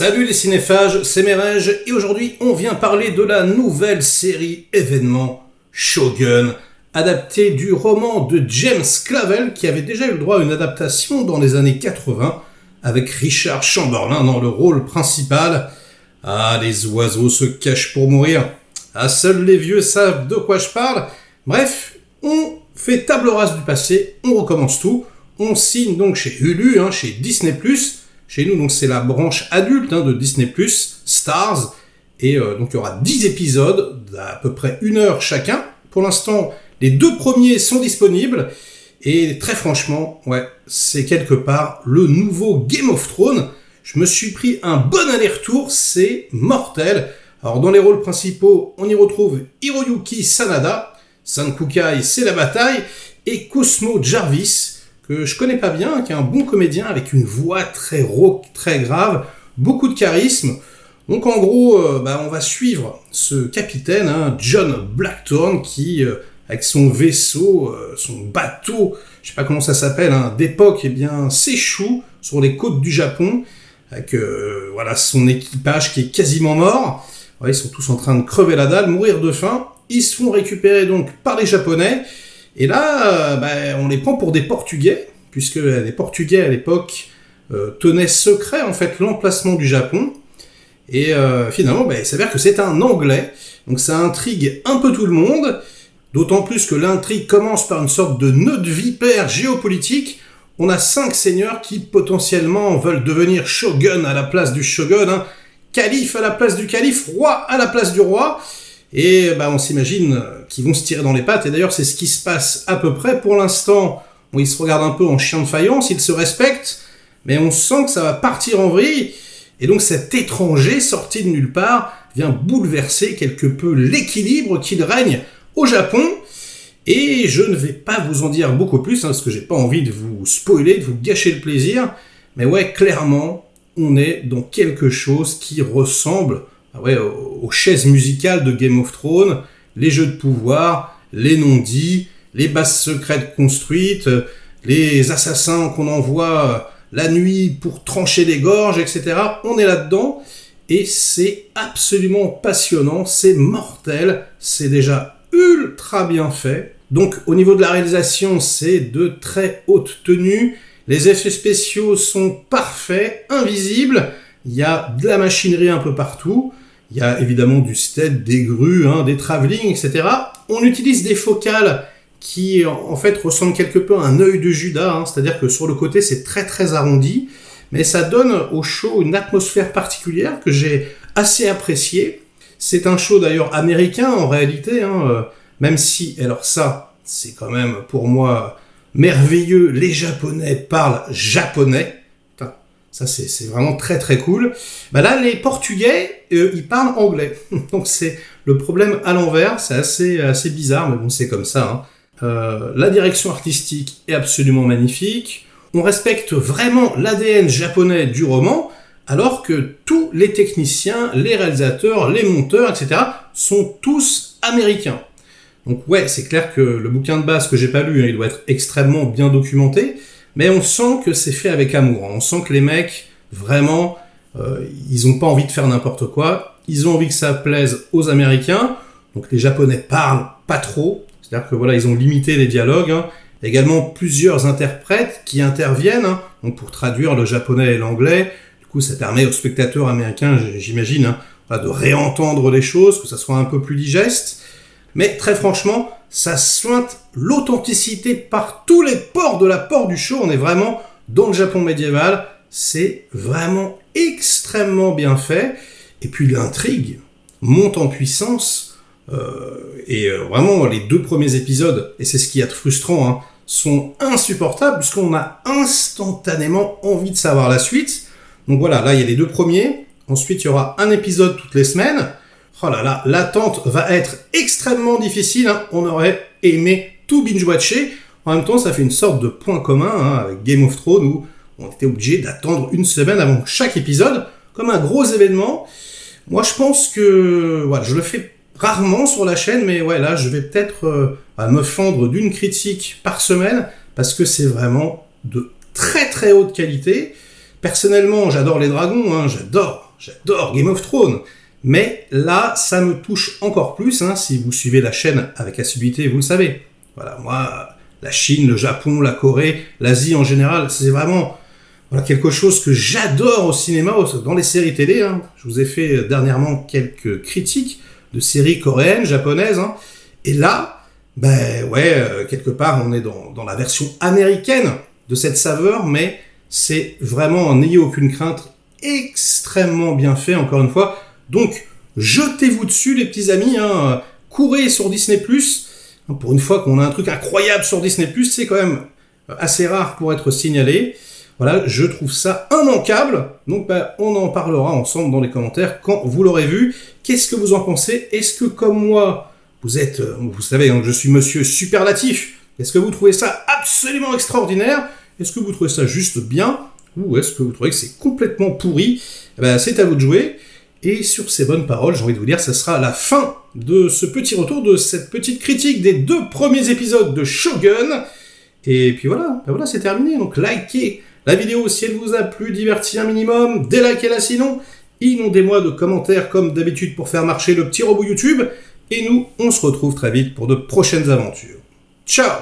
Salut les cinéphages, c'est Merege et aujourd'hui on vient parler de la nouvelle série événement Shogun, adaptée du roman de James Clavell qui avait déjà eu le droit à une adaptation dans les années 80 avec Richard Chamberlain dans le rôle principal. Ah, les oiseaux se cachent pour mourir. Ah, seuls les vieux savent de quoi je parle. Bref, on fait table rase du passé, on recommence tout. On signe donc chez Hulu, chez Disney+. Chez nous, donc c'est la branche adulte de Disney+, Stars. Et donc il y aura 10 épisodes d'à peu près 1 heure chacun. Pour l'instant, les 2 premiers sont disponibles. Et très franchement, c'est quelque part le nouveau Game of Thrones. Je me suis pris un bon aller-retour, c'est mortel. Alors dans les rôles principaux, on y retrouve Hiroyuki Sanada, Sankukai c'est la bataille, et Cosmo Jarvis, que je connais pas bien, qui est un bon comédien avec une voix très rauque, très grave, beaucoup de charisme. Donc en gros, on va suivre ce capitaine, John Blackthorne, qui, avec son vaisseau, son bateau, je sais pas comment ça s'appelle, d'époque, s'échoue sur les côtes du Japon, avec son équipage qui est quasiment mort. Ils sont tous en train de crever la dalle, mourir de faim. Ils se font récupérer donc par les Japonais. Et là, on les prend pour des Portugais, puisque les Portugais à l'époque tenaient secret en fait l'emplacement du Japon. Et finalement, il s'avère que c'est un Anglais. Donc ça intrigue un peu tout le monde, d'autant plus que l'intrigue commence par une sorte de nœud de vipère géopolitique. On a 5 seigneurs qui potentiellement veulent devenir shogun à la place du shogun, calife à la place du calife, roi à la place du roi. Et on s'imagine qu'ils vont se tirer dans les pattes, et d'ailleurs c'est ce qui se passe à peu près. Pour l'instant, ils se regardent un peu en chien de faïence, ils se respectent, mais on sent que ça va partir en vrille, et donc cet étranger sorti de nulle part vient bouleverser quelque peu l'équilibre qu'il règne au Japon. Et je ne vais pas vous en dire beaucoup plus, parce que j'ai pas envie de vous spoiler, de vous gâcher le plaisir, mais clairement, on est dans quelque chose qui ressemble aux chaises musicales de Game of Thrones, les jeux de pouvoir, les non-dits, les bases secrètes construites, les assassins qu'on envoie la nuit pour trancher les gorges, etc. On est là-dedans, et c'est absolument passionnant, c'est mortel, c'est déjà ultra bien fait. Donc au niveau de la réalisation, c'est de très haute tenue, les effets spéciaux sont parfaits, invisibles, il y a de la machinerie un peu partout. Il y a évidemment du stead, des grues, des travelling, etc. On utilise des focales qui, en fait, ressemblent quelque peu à un œil de Judas, c'est-à-dire que sur le côté, c'est très très arrondi, mais ça donne au show une atmosphère particulière que j'ai assez appréciée. C'est un show d'ailleurs américain en réalité, même si, alors ça, c'est quand même pour moi merveilleux, les Japonais parlent japonais. Ça, c'est vraiment très très cool. Là, les Portugais, ils parlent anglais. Donc c'est le problème à l'envers. C'est assez bizarre, mais bon, c'est comme ça. La direction artistique est absolument magnifique. On respecte vraiment l'ADN japonais du roman, alors que tous les techniciens, les réalisateurs, les monteurs, etc. sont tous américains. Donc c'est clair que le bouquin de base que j'ai pas lu, il doit être extrêmement bien documenté. Mais on sent que c'est fait avec amour. On sent que les mecs, vraiment, ils ont pas envie de faire n'importe quoi. Ils ont envie que ça plaise aux Américains. Donc les Japonais parlent pas trop. C'est-à-dire que ils ont limité les dialogues. Également plusieurs interprètes qui interviennent donc pour traduire le japonais et l'anglais. Du coup, ça permet aux spectateurs américains, j'imagine, de réentendre les choses, que ça soit un peu plus digeste. Mais très franchement, ça sointe l'authenticité par tous les pores de la pore du show. On est vraiment dans le Japon médiéval. C'est vraiment extrêmement bien fait. Et puis l'intrigue monte en puissance. Vraiment, les 2 premiers épisodes, et c'est ce qui est frustrant, sont insupportables puisqu'on a instantanément envie de savoir la suite. Donc là, il y a les 2 premiers. Ensuite, il y aura un épisode toutes les semaines. Oh là là, l'attente va être extrêmement difficile. On aurait aimé tout binge-watcher. En même temps, ça fait une sorte de point commun avec Game of Thrones où on était obligé d'attendre 1 semaine avant chaque épisode, comme un gros événement. Moi, je pense que je le fais rarement sur la chaîne, mais là, je vais peut-être me fendre d'une critique par semaine parce que c'est vraiment de très très haute qualité. Personnellement, j'adore les dragons, j'adore Game of Thrones. Mais là, ça me touche encore plus, hein, si vous suivez la chaîne avec assiduité, vous le savez. Voilà, moi, la Chine, le Japon, la Corée, l'Asie en général, c'est vraiment quelque chose que j'adore au cinéma, dans les séries télé. Hein. Je vous ai fait dernièrement quelques critiques de séries coréennes, japonaises. Hein. Et là, quelque part, on est dans la version américaine de cette saveur, mais c'est vraiment, n'ayez aucune crainte, extrêmement bien fait, encore une fois. Donc, jetez-vous dessus, les petits amis, hein. Courez sur Disney+. Pour une fois qu'on a un truc incroyable sur Disney+, c'est quand même assez rare pour être signalé. Voilà, je trouve ça immanquable. Donc, on en parlera ensemble dans les commentaires quand vous l'aurez vu. Qu'est-ce que vous en pensez? Est-ce que, comme moi, vous savez, hein, je suis monsieur superlatif. Est-ce que vous trouvez ça absolument extraordinaire? Est-ce que vous trouvez ça juste bien? Ou est-ce que vous trouvez que c'est complètement pourri? C'est à vous de jouer. Et sur ces bonnes paroles, j'ai envie de vous dire, ce sera la fin de ce petit retour, de cette petite critique des 2 premiers épisodes de Shogun. Et puis voilà, c'est terminé. Donc likez la vidéo si elle vous a plu, diverti un minimum, délikez-la sinon. Inondez-moi de commentaires comme d'habitude pour faire marcher le petit robot YouTube. Et nous, on se retrouve très vite pour de prochaines aventures. Ciao!